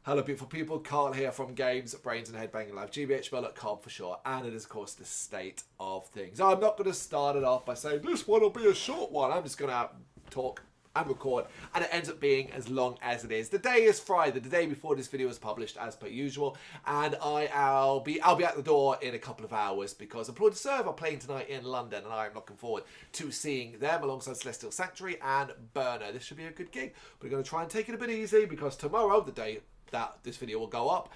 Hello beautiful people, Carl here from Games, Brains and Headbanging Live, gbhblofficial for sure, and it is of course the state of things. I'm not going to start it off by saying this one will be a short one. I'm just going to talk and record, and it ends up being as long as it is. The day is Friday, the day before this video is published as per usual, and I'll be at the door in a couple of hours because Employed to Serve are playing tonight in London, and I'm looking forward to seeing them alongside Celestial Sanctuary and Burner. This should be a good gig. We're going to try and take it a bit easy because tomorrow, the day that this video will go up,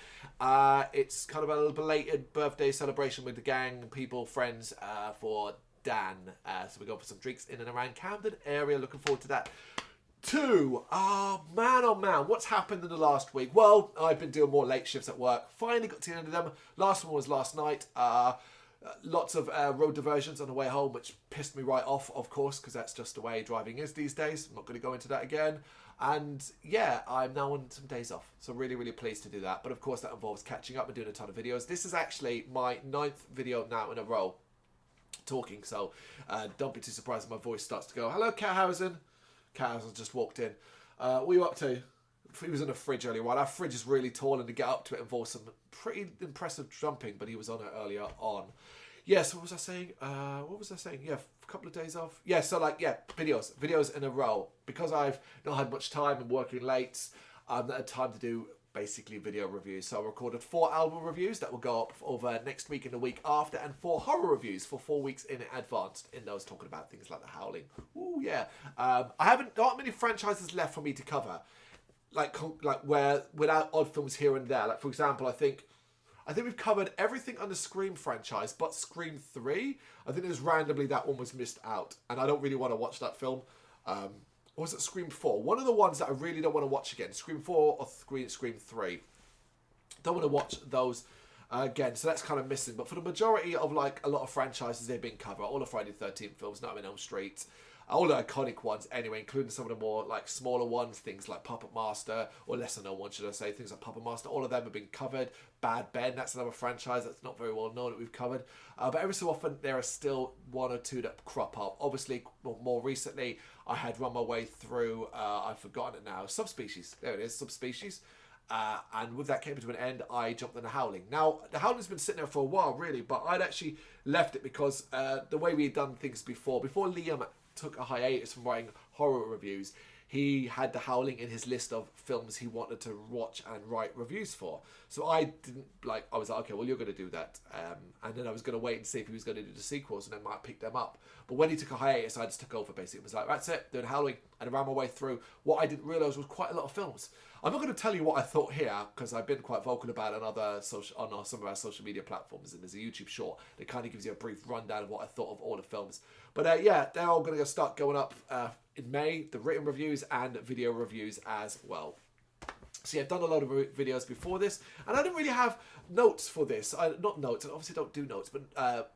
it's kind of a belated birthday celebration with the gang, people, friends for Dan. So we're going for some drinks in and around Camden area. Looking forward to that too. Oh man, what's happened in the last week? Well, I've been doing more late shifts at work. Finally got to the end of them. Last one was last night. Lots of road diversions on the way home, which pissed me right off, of course, because that's just the way driving is these days. I'm not going to go into that again. And yeah, I'm now on some days off. So really, really pleased to do that. But of course, that involves catching up and doing a ton of videos. This is actually my 9th video now in a row talking. So don't be too surprised if my voice starts to go, hello, Cathausen. Cathausen just walked in. What are you up to? He was in the fridge earlier on. Our fridge is really tall, and to get up to it involves some pretty impressive jumping, but he was on it earlier on. Yes, what was I saying? Yeah, a couple of days off. Yeah, so like, yeah, videos in a row. Because I've not had much time and working late, I've not had time to do basically video reviews. So I recorded 4 album reviews that will go up over next week and the week after, and 4 horror reviews for 4 weeks in advance. In those, talking about things like The Howling. Ooh, yeah. I haven't got many franchises left for me to cover. Like where without odd films here and there. Like for example, I think we've covered everything on the Scream franchise, but Scream 3. I think there's randomly that one was missed out, and I don't really want to watch that film. Or was it Scream 4? One of the ones that I really don't want to watch again. Scream 4 or Scream 3. Don't want to watch those again, so that's kind of missing. But for the majority of like a lot of franchises, they've been covered. All the Friday the 13th films, Nightmare on Elm Street. All the iconic ones anyway, including some of the more like smaller ones, things like Puppet Master, or lesser known ones, should I say, things like Puppet Master. All of them have been covered. Bad Ben, that's another franchise that's not very well known that we've covered. But every so often there are still 1 or 2 that crop up. Obviously, more recently, I had run my way through, I've forgotten it now, Subspecies. There it is, Subspecies. And with that came to an end, I jumped on The Howling. Now, The Howling's been sitting there for a while, really, but I'd actually left it because the way we had done things before Liam took a hiatus from writing horror reviews, he had The Howling in his list of films he wanted to watch and write reviews for. So I was like, okay, well, you're going to do that. And then I was going to wait and see if he was going to do the sequels, and then might pick them up. But when he took a hiatus, I just took over, basically. It was like, that's it, doing Howling. And I ran my way through what I didn't realise was quite a lot of films. I'm not going to tell you what I thought here, because I've been quite vocal about it on some of our social media platforms, and there's a YouTube short that kind of gives you a brief rundown of what I thought of all the films. But yeah, they're all going to start going up in May, the written reviews and video reviews as well. See, I've done a lot of videos before this, and I didn't really have notes for this. Not notes, I obviously don't do notes, but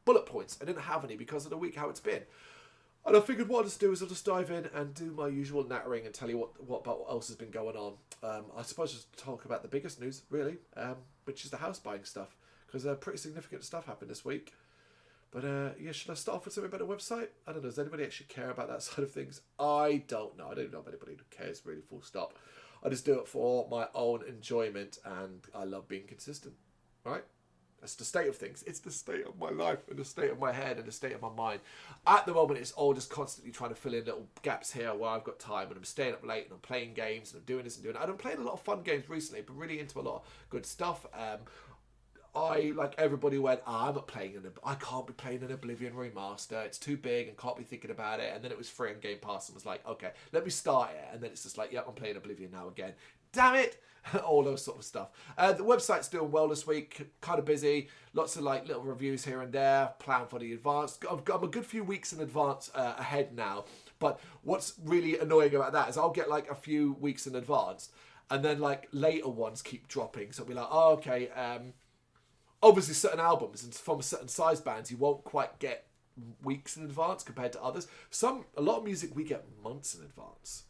bullet points. I didn't have any because of the week, how it's been. And I figured what I'll just do is I'll just dive in and do my usual nattering and tell you what else has been going on. I suppose just talk about the biggest news, really, which is the house buying stuff, because pretty significant stuff happened this week. But yeah, should I start off with something about the website? I don't know, does anybody actually care about that side of things? I don't know. I don't know if anybody cares, really, full stop. I just do it for my own enjoyment, and I love being consistent, right? That's the state of things. It's the state of my life and the state of my head and the state of my mind. At the moment, it's all just constantly trying to fill in little gaps here where I've got time and I'm staying up late and I'm playing games and I'm doing this and doing that. And I'm playing a lot of fun games recently, but really into a lot of good stuff. I, like everybody, went, I'm not playing I can't be playing an Oblivion remaster. It's too big and can't be thinking about it. And then it was free on Game Pass and was like, okay, let me start it. And then it's just like, yeah, I'm playing Oblivion now again. Damn it! All those sort of stuff. The website's doing well this week. Kind of busy. Lots of like little reviews here and there. Plan for the advance. I'm a good few weeks in advance ahead now. But what's really annoying about that is I'll get like a few weeks in advance, and then like later ones keep dropping. So I'll be like, oh, okay. Obviously, certain albums and from certain size bands, you won't quite get weeks in advance compared to others. A lot of music we get months in advance.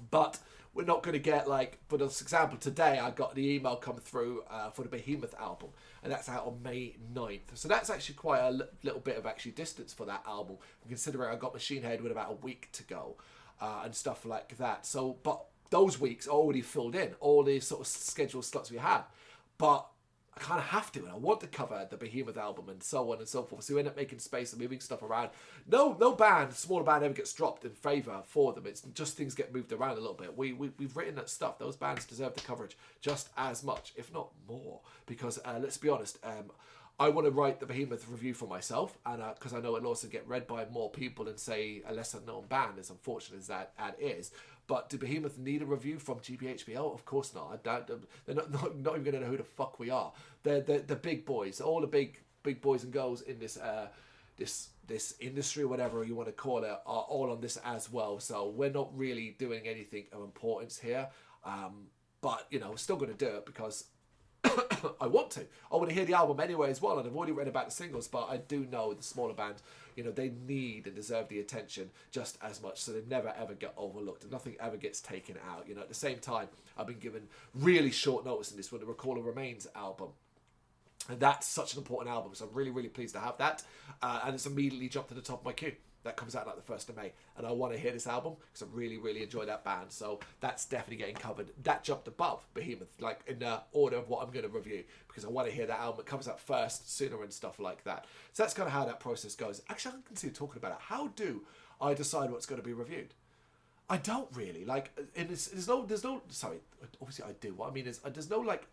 But we're not going to get like, for example, today I got the email come through for the Behemoth album, and that's out on May 9th. So that's actually quite a little bit of actually distance for that album, considering I got Machine Head with about a week to go and stuff like that. So, but those weeks are already filled in, all the sort of scheduled slots we have. But I kind of have to, and I want to cover the Behemoth album and so on and so forth. So we end up making space and moving stuff around. No band, smaller band, ever gets dropped in favour for them. It's just things get moved around a little bit. We've written that stuff. Those bands deserve the coverage just as much, if not more. Because let's be honest, I want to write the Behemoth review for myself, and because I know it'll also get read by more people than, say, a lesser known band, as unfortunate as that is. But do Behemoth need a review from GBHBL? Of course not. I doubt they're not even going to know who the fuck we are. They're the big boys, all the big boys and girls in this this industry, whatever you want to call it, are all on this as well. So we're not really doing anything of importance here. But you know, we're still going to do it because I want to. I want to hear the album anyway as well, and I've already read about the singles, but I do know the smaller bands, you know, they need and deserve the attention just as much, so they never ever get overlooked and nothing ever gets taken out. You know, at the same time, I've been given really short notice in this with the Recall of Remains album. And that's such an important album, so I'm really, really pleased to have that. And it's immediately jumped to the top of my queue. That comes out like the 1st of May. And I want to hear this album because I really, really enjoy that band. So that's definitely getting covered. That jumped above Behemoth, like in the order of what I'm going to review, because I want to hear that album. It comes out first, sooner and stuff like that. So that's kind of how that process goes. Actually, I can continue talking about it. How do I decide what's going to be reviewed? I don't really. Like, there's no, sorry, obviously I do. What I mean is, there's no, like,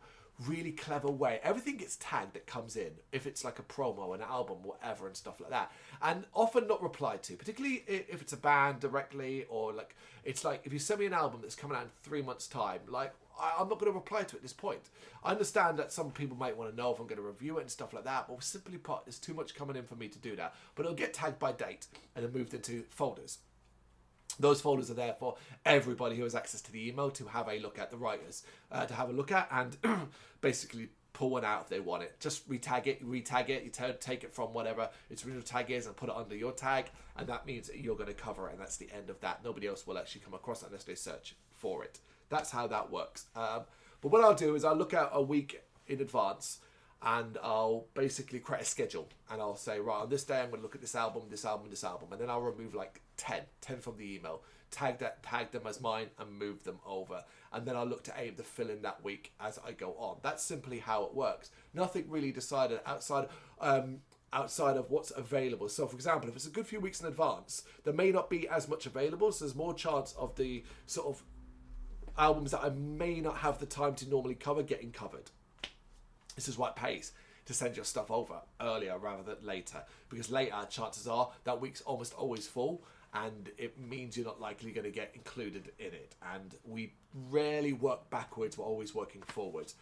really clever way. Everything gets tagged that comes in, if it's like a promo, an album, whatever, and stuff like that, and often not replied to, particularly if it's a band directly, or like, it's like, if you send me an album that's coming out in 3 months time, like, I'm not going to reply to it at this point. I understand that some people might want to know if I'm going to review it and stuff like that, but simply put, there's too much coming in for me to do that. But it'll get tagged by date and then moved into folders. Those folders are there for everybody who has access to the email to have a look at, the writers, to have a look at and basically pull one out if they want it. Just retag it, you take it from whatever its original tag is and put it under your tag, and that means that you're going to cover it, and that's the end of that. Nobody else will actually come across it unless they search for it. That's how that works. But what I'll do is I'll look out a week in advance, and I'll basically create a schedule, and I'll say, right, on this day I'm going to look at this album, this album, this album, and then I'll remove like 10 from the email, tag them as mine, and move them over, and then I'll look to aim to fill in that week as I go on. That's simply how it works. Nothing really decided outside of what's available. So, for example, if it's a good few weeks in advance, there may not be as much available, so there's more chance of the sort of albums that I may not have the time to normally cover getting covered. This is why it pays to send your stuff over earlier rather than later, because later, chances are, that week's almost always full, and it means you're not likely going to get included in it. And we rarely work backwards, we're always working forwards.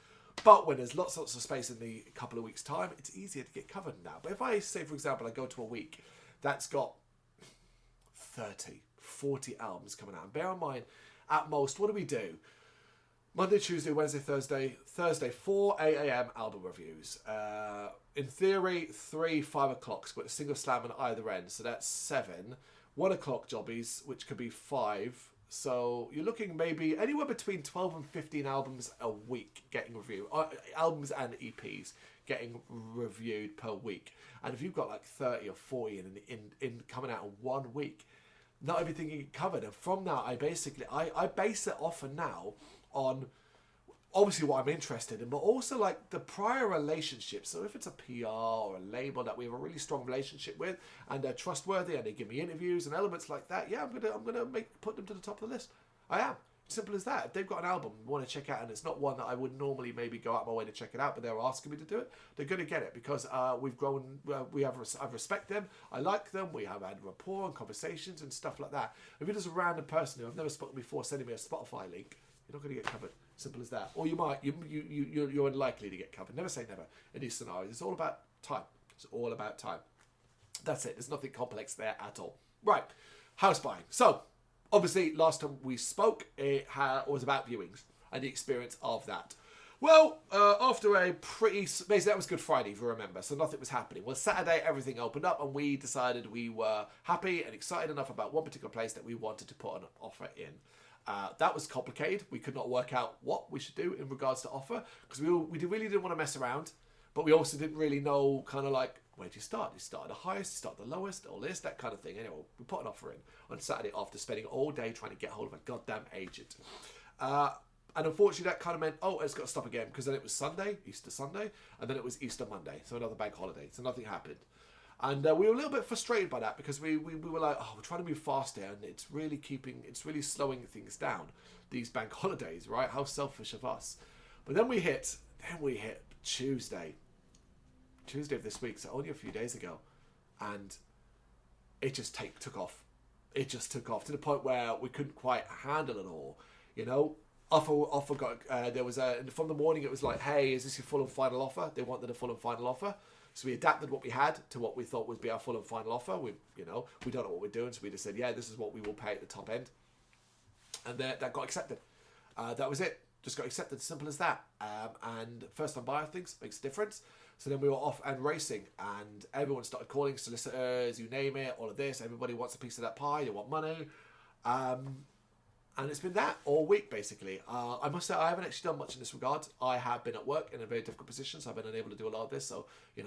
But when there's lots of space in the couple of weeks' time, it's easier to get covered now. But if I say, for example, I go to a week that's got 30, 40 albums coming out, and bear in mind, at most, what do we do? Monday, Tuesday, Wednesday, Thursday, 4 8 a.m. album reviews. In theory, 3 5 o'clocks, but a single slam on either end. So that's 7. 1 o'clock jobbies, which could be 5. So you're looking maybe anywhere between 12 and 15 albums a week getting reviewed. Albums and EPs getting reviewed per week. And if you've got like 30 or 40 in coming out in 1 week, not everything you get covered. And from that, I base it often now on obviously what I'm interested in, but also like the prior relationship. So if it's a PR or a label that we have a really strong relationship with and they're trustworthy and they give me interviews and elements like that, yeah, I'm gonna put them to the top of the list. I am. Simple as that. If they've got an album I want to check out and it's not one that I would normally maybe go out my way to check it out, but they're asking me to do it, they're going to get it because we've grown. I respect them. I like them. We have had rapport and conversations and stuff like that. If it is a random person who I've never spoken before sending me a Spotify link, you're not going to get covered. Simple as that. Or you might. You're unlikely to get covered. Never say never in these scenarios. It's all about time. It's all about time. That's it. There's nothing complex there at all. Right. House buying. So, obviously, last time we spoke, it was about viewings and the experience of that. Well, after a basically that was Good Friday, if you remember, so nothing was happening. Well, Saturday, everything opened up and we decided we were happy and excited enough about one particular place that we wanted to put an offer in. That was complicated. We could not work out what we should do in regards to offer because we really didn't want to mess around, but we also didn't really know kind of like, where do you start? Do you start at the highest, you start at the lowest, all this, that kind of thing. Anyway, we put an offer in on Saturday after spending all day trying to get hold of a goddamn agent. And unfortunately, that kind of meant, oh, it's got to stop again, because then it was Sunday, Easter Sunday, and then it was Easter Monday, so another bank holiday. So nothing happened. And we were a little bit frustrated by that, because we were like, oh, we're trying to move faster, and it's really slowing things down, these bank holidays, right? How selfish of us. But then we hit Tuesday of this week, so only a few days ago, and it just took off. It just took off to the point where we couldn't quite handle it all, you know. Offer got there was from the morning it was like, hey, is this your full and final offer? They wanted a full and final offer, so we adapted what we had to what we thought would be our full and final offer. We don't know what we're doing, so we just said, yeah, this is what we will pay at the top end, and that got accepted. That was it, just got accepted, simple as that. And first time buyer things makes a difference. So then we were off and racing, and everyone started calling, solicitors, you name it, all of this. Everybody wants a piece of that pie. They want money. And it's been that all week, basically. I must say, I haven't actually done much in this regard. I have been at work in a very difficult position, so I've been unable to do a lot of this. So,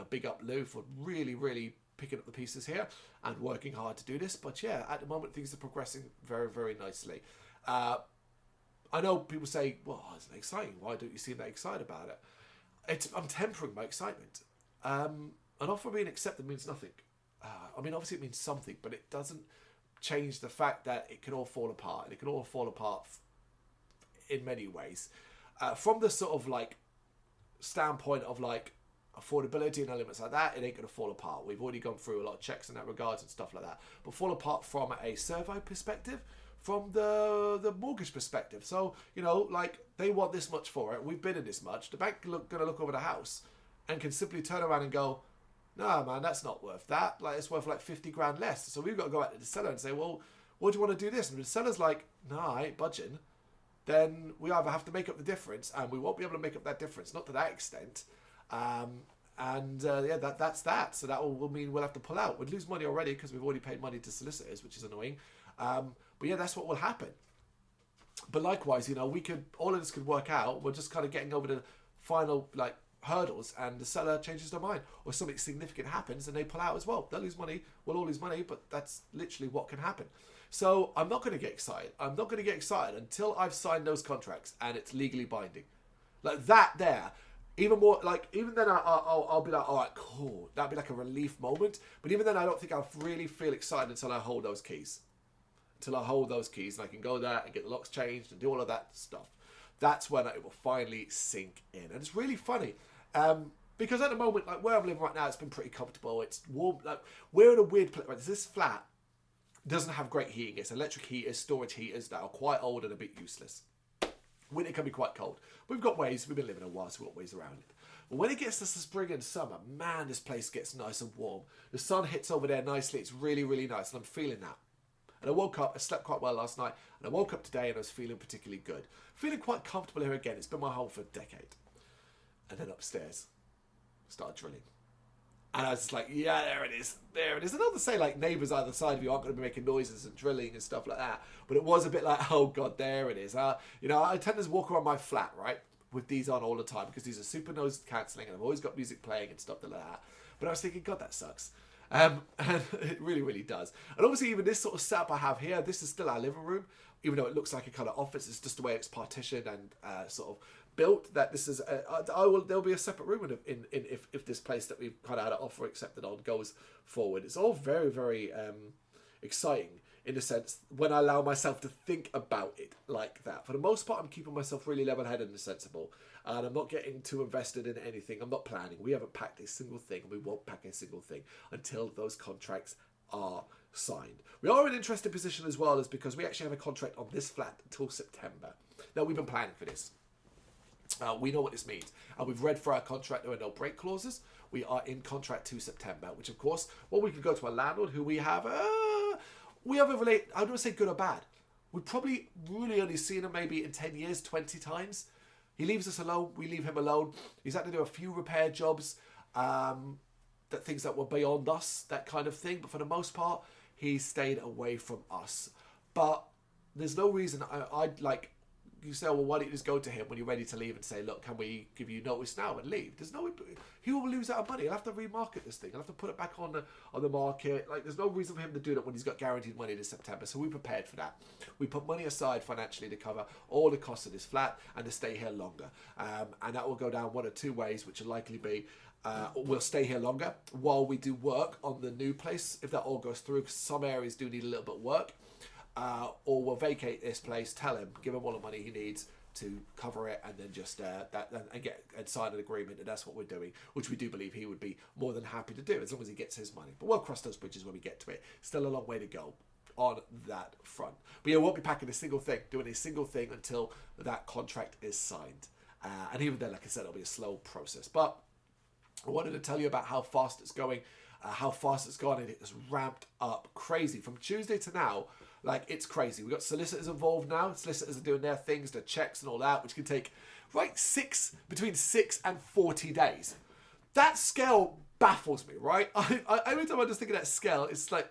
big up Lou for really, really picking up the pieces here and working hard to do this. But yeah, at the moment, things are progressing very, very nicely. I know people say, well, isn't it exciting? Why don't you seem that excited about it? I'm tempering my excitement. An offer being accepted means nothing. Obviously it means something, but it doesn't change the fact that it can all fall apart, and it can all fall apart in many ways. From the sort of like standpoint of like affordability and elements like that, it ain't going to fall apart. We've already gone through a lot of checks in that regards and stuff like that. But fall apart from a survey perspective, from the mortgage perspective. So, like they want this much for it. We've bid in this much. The bank going to look over the house and can simply turn around and go, no, man, that's not worth that. Like, it's worth like 50 grand less. So we've got to go out to the seller and say, well, what do you want to do this? And the seller's like, no, I ain't budging. Then we either have to make up the difference, and we won't be able to make up that difference, not to that extent. That's that. So that will mean we'll have to pull out. We'd lose money already because we've already paid money to solicitors, which is annoying. But yeah, that's what will happen. But likewise, all of this could work out. We're just kind of getting over the final, like, hurdles, and the seller changes their mind, or something significant happens and they pull out as well. They'll lose money, we'll all lose money, but that's literally what can happen. So I'm not going to get excited. I'm not going to get excited until I've signed those contracts and it's legally binding. Like that there, even more, like, even then I'll be like, all right, cool. That'll be like a relief moment. But even then, I don't think I'll really feel excited until I hold those keys. And I can go there and get the locks changed and do all of that stuff. That's when it will finally sink in. And it's really funny. Because at the moment, like where I'm living right now, it's been pretty comfortable. It's warm. Like, we're in a weird place. Right? This flat doesn't have great heating. It's electric heaters, storage heaters that are quite old and a bit useless. Winter can be quite cold. We've got ways. We've been living a while, so we've got ways around it. But when it gets to the spring and summer, man, this place gets nice and warm. The sun hits over there nicely. It's really, really nice, and I'm feeling that. And I woke up, I slept quite well last night, and I woke up today and I was feeling particularly good. Feeling quite comfortable here again. It's been my home for a decade. And then upstairs, started drilling. And I was just like, yeah, there it is. And not to say like neighbours either side of you aren't going to be making noises and drilling and stuff like that. But it was a bit like, oh God, there it is. I tend to walk around my flat, right, with these on all the time because these are super noise cancelling and I've always got music playing and stuff like that. But I was thinking, God, that sucks. And it really, really does. And obviously, even this sort of setup I have here, this is still our living room, even though it looks like a kind of office. It's just the way it's partitioned and sort of built. That this is, there'll be a separate room if this place that we've kind of had an offer accepted on goes forward. It's all very, very exciting in the sense when I allow myself to think about it like that. For the most part, I'm keeping myself really level-headed and sensible. And I'm not getting too invested in anything. I'm not planning. We haven't packed a single thing, and we won't pack a single thing until those contracts are signed. We are in an interesting position as well, is because we actually have a contract on this flat until September. Now, we've been planning for this. We know what this means. And we've read for our contract, there are no break clauses. We are in contract to September, which, of course, we could go to a landlord who we have a relate. I don't want to say good or bad. We've probably really only seen him maybe in 10 years, 20 times. He leaves us alone. We leave him alone. He's had to do a few repair jobs, things that were beyond us, that kind of thing. But for the most part, he stayed away from us. But there's no reason I'd like you say, well, why don't you just go to him when you're ready to leave and say, look, can we give you notice now and leave? He will lose out of money. He'll have to remarket this thing. He'll have to put it back on the market. Like, there's no reason for him to do that when he's got guaranteed money this September. So we prepared for that. We put money aside financially to cover all the costs of this flat and to stay here longer. And that will go down one of two ways, which will likely be we'll stay here longer while we do work on the new place, if that all goes through, because some areas do need a little bit of work. Or we'll vacate this place, tell him, give him all the money he needs to cover it, and then just and sign an agreement, and that's what we're doing, which we do believe he would be more than happy to do as long as he gets his money. But we'll cross those bridges when we get to it. Still a long way to go on that front. But yeah, we won't be packing doing a single thing until that contract is signed. And even then, like I said, it'll be a slow process. But I wanted to tell you about how fast it's going, how fast it's gone, and it has ramped up crazy. From Tuesday to now, like, it's crazy. We've got solicitors involved now. Solicitors are doing their things, their checks and all that, which can take between 6 and 40 days. That scale baffles me, right? Every time I just think of that scale, it's like,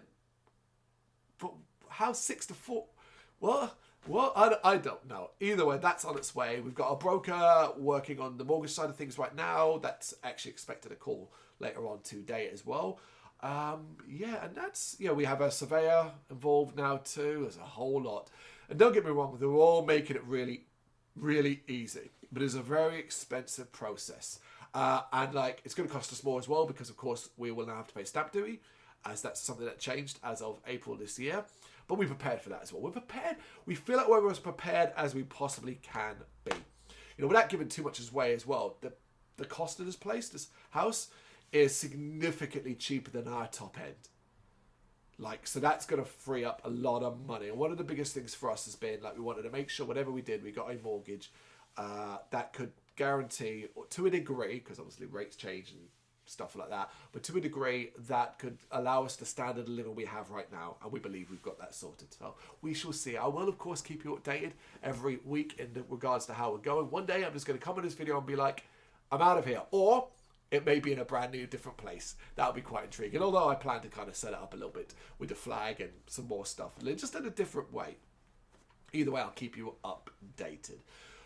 but how 6 to 4? What? I don't know. Either way, that's on its way. We've got a broker working on the mortgage side of things right now. That's actually expected a call later on today as well. And that's, we have a surveyor involved now too. There's a whole lot. And don't get me wrong, they're all making it really, really easy. But it's a very expensive process. And it's going to cost us more as well, because of course we will now have to pay stamp duty, as that's something that changed as of April this year. But we prepared for that as well. We're prepared. We feel like we're as prepared as we possibly can be. Without giving too much away as well, the cost of this house, is significantly cheaper than our top end. So that's going to free up a lot of money. And one of the biggest things for us has been, we wanted to make sure whatever we did, we got a mortgage that could guarantee, to a degree, because obviously rates change and stuff like that, but to a degree that could allow us the standard of living we have right now, and we believe we've got that sorted. So we shall see. I will, of course, keep you updated every week in regards to how we're going. One day I'm just going to come in this video and be like, I'm out of here. Or it may be in a brand new, different place. That would be quite intriguing. Although I plan to kind of set it up a little bit with the flag and some more stuff, just in a different way. Either way, I'll keep you updated.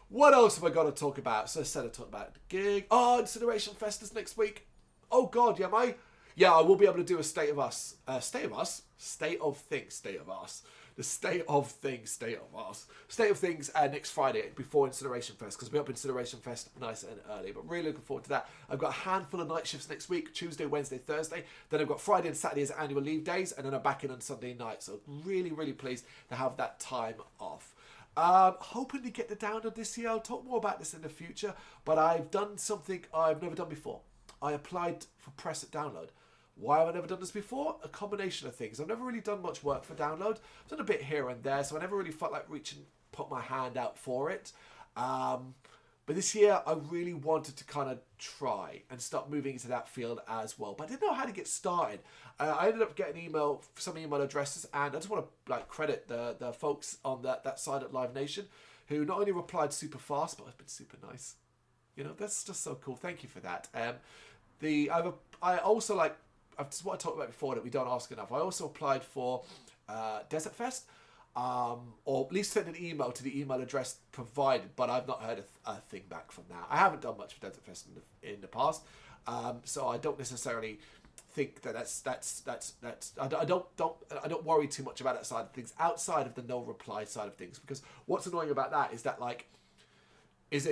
What else have I got to talk about? So I said I talked about the gig. Oh, Incineration Fest is next week. Oh God, am I? Yeah, I will be able to do a State of Us. State of Us? State of Things, State of Us. The State of Things, State of Us. State of Things next Friday before Incineration Fest, because we'll be up Incineration Fest nice and early. But really looking forward to that. I've got a handful of night shifts next week, Tuesday, Wednesday, Thursday. Then I've got Friday and Saturday as annual leave days, and then I'm back in on Sunday night. So really, really pleased to have that time off. Hoping to get the download this year. I'll talk more about this in the future, but I've done something I've never done before. I applied for press at download. Why have I never done this before? A combination of things. I've never really done much work for download. I've done a bit here and there, so I never really felt like put my hand out for it. But this year, I really wanted to kind of try and start moving into that field as well. But I didn't know how to get started. I ended up getting some email addresses, and I just want to credit the folks on that side at Live Nation, who not only replied super fast, but have been super nice. That's just so cool. Thank you for that. I also this is what I talked about before that we don't ask enough. I also applied for Desert Fest, or at least sent an email to the email address provided, but I've not heard a thing back from that. I haven't done much for Desert Fest in the past, so I don't necessarily think that's I don't worry too much about that side of things outside of the no reply side of things, because what's annoying about that is that is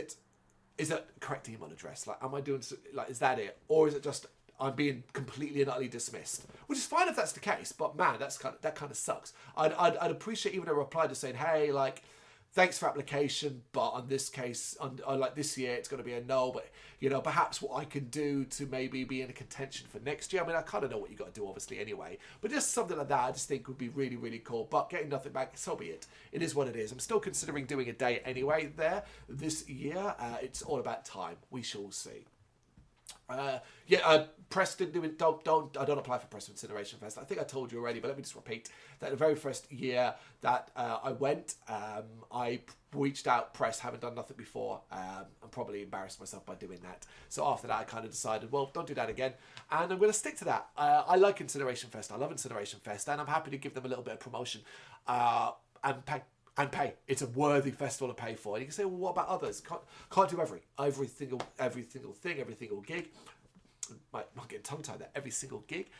it correct email address? Am I doing is that it, or is it just I'm being completely and utterly dismissed? Which is fine if that's the case, but man, that kind of sucks. I'd appreciate even a reply to saying, hey, thanks for application, but on this case, this year, it's going to be a no. But perhaps what I can do to maybe be in a contention for next year. I mean, I kind of know what you got to do, obviously, anyway. But just something like that, I just think would be really, really cool. But getting nothing back, so be it. It is what it is. I'm still considering doing a day anyway there this year. It's all about time. We shall see. Press didn't do it. I don't apply for Press Incineration Fest. I think I told you already, but let me just repeat that the very first year that I went, I reached out Press, haven't done nothing before, and probably embarrassed myself by doing that. So after that, I kind of decided, well, don't do that again, and I'm going to stick to that. I like Incineration Fest. I love Incineration Fest, and I'm happy to give them a little bit of promotion. and pay. It's a worthy festival to pay for. And you can say, well, what about others? Can't do every single thing, every single gig. Might get tongue-tied there. Every single gig.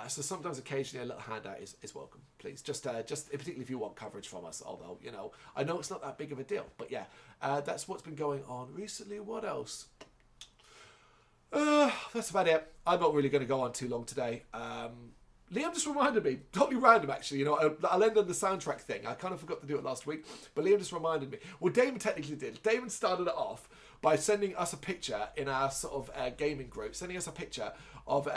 So sometimes, occasionally, a little handout is welcome. Please, just particularly if you want coverage from us. Although, you know, I know it's not that big of a deal. But yeah, that's what's been going on recently. What else? That's about it. I'm not really going to go on too long today. Liam just reminded me, totally random actually, you know, I'll end on the soundtrack thing. I kind of forgot to do it last week, but Liam just reminded me. Well, Damon technically did. Damon started it off by sending us a picture in our sort of gaming group, sending us a picture of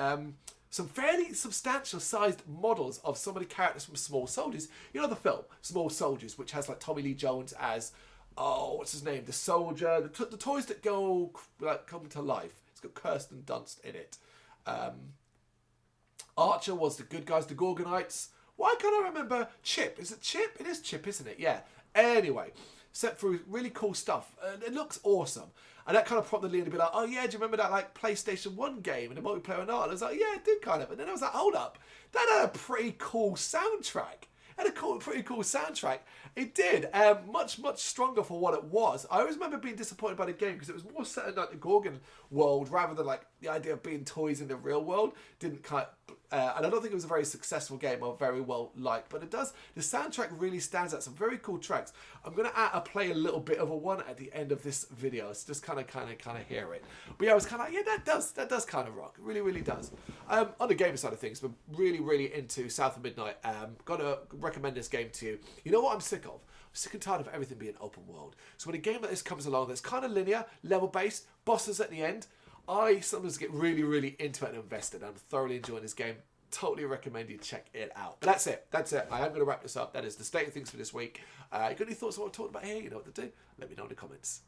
some fairly substantial sized models of some of the characters from Small Soldiers. You know the film, Small Soldiers, which has like Tommy Lee Jones as, what's his name? The soldier, the toys that go, like, come to life. It's got Kirsten Dunst in it. Archer was the good guys, the Gorgonites. Why can't I remember Chip? Is it Chip? It is Chip, isn't it? Yeah. Anyway, set through really cool stuff. It looks awesome. And that kind of prompted Liam to be like, oh yeah, do you remember that like PlayStation 1 game and the multiplayer and all? And I was like, yeah, it did kind of. And then I was like, hold up. That had a pretty cool soundtrack. Pretty cool soundtrack. It did. Much stronger for what it was. I always remember being disappointed by the game because it was more set in like the Gorgon world rather than like the idea of being toys in the real world. Didn't kind of, and I don't think it was a very successful game or very well liked, but it does. The soundtrack really stands out. Some very cool tracks. I'm gonna play a little bit of a one at the end of this video. So just kind of hear it. But yeah, I was kind of like, yeah, that does kind of rock. It really does. On the gamer side of things, we're really into South of Midnight. Gotta recommend this game to you. You know what I'm sick of? I'm sick and tired of everything being open world. So when a game like this comes along that's kind of linear, level based, bosses at the end, I sometimes get really into it and invested. I'm thoroughly enjoying this game. Totally recommend you check it out. But that's it. I am going to wrap this up. That is the state of things for this week. You got any thoughts on what I talked about here? You know what to do. Let me know in the comments.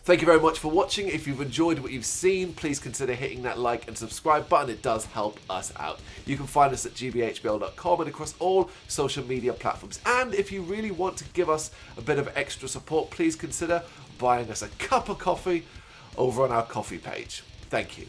Thank you very much for watching. If you've enjoyed what you've seen, please consider hitting that like and subscribe button. It does help us out. You can find us at gbhbl.com and across all social media platforms. And if you really want to give us a bit of extra support, please consider buying us a cup of coffee over on our coffee page. Thank you.